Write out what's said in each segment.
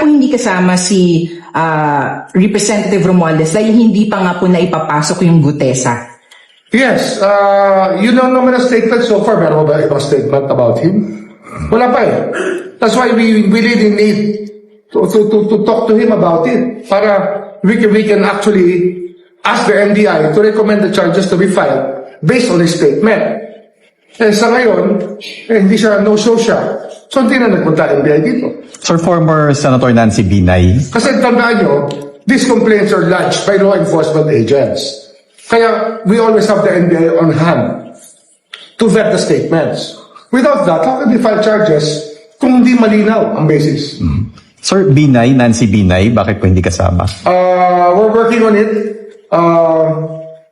po hindi kasama si Representative Romualdez dahil hindi pa nga po naipapasok yung Gutesa? Yes, you don't know a statement so far. Meron ba ibang statement about him? Wala pa eh. That's why we really need to talk to him about it. Para we can actually ask the NBI to recommend the charges to be filed based on his statement. Eh, sa ngayon, hindi siya, no-show siya. So, hindi na nagpunta NBI dito. Sir, former Senator Nancy Binay. Kasi tandaan nyo, these complaints are lodged by law enforcement agents. Kaya, we always have the NBI on hand to vet the statements. Without that, how can we file charges kung hindi malinaw ang basis? Sir, Binay, Nancy Binay, bakit po hindi kasama? We're working on it.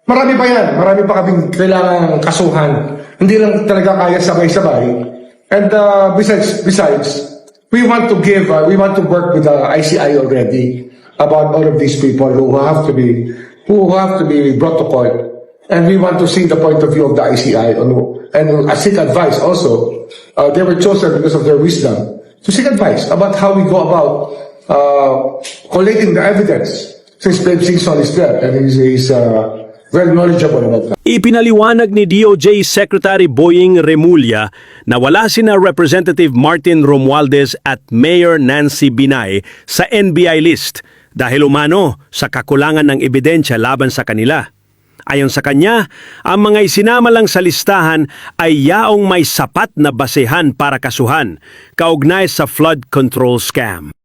Marami pa yan. Marami pa kaming kailangang kasuhan. Hindi lang talaga kaya sabay-sabay. And besides, we want to work with the ICI already about all of these people who have to be brought to court. And we want to see the point of view of the ICI and seek advice also. They were chosen because of their wisdom to seek advice about how we go about collating the evidence since Pleb Singson is there and he's very knowledgeable about that. Ipinaliwanag ni DOJ Secretary Boying Remulla na wala sina Representative Martin Romualdez at Mayor Nancy Binay sa NBI list dahil umano sa kakulangan ng ebidensya laban sa kanila. Ayon sa kanya, ang mga isinama lang sa listahan ay yaong may sapat na basehan para kasuhan, kaugnay sa flood control scam.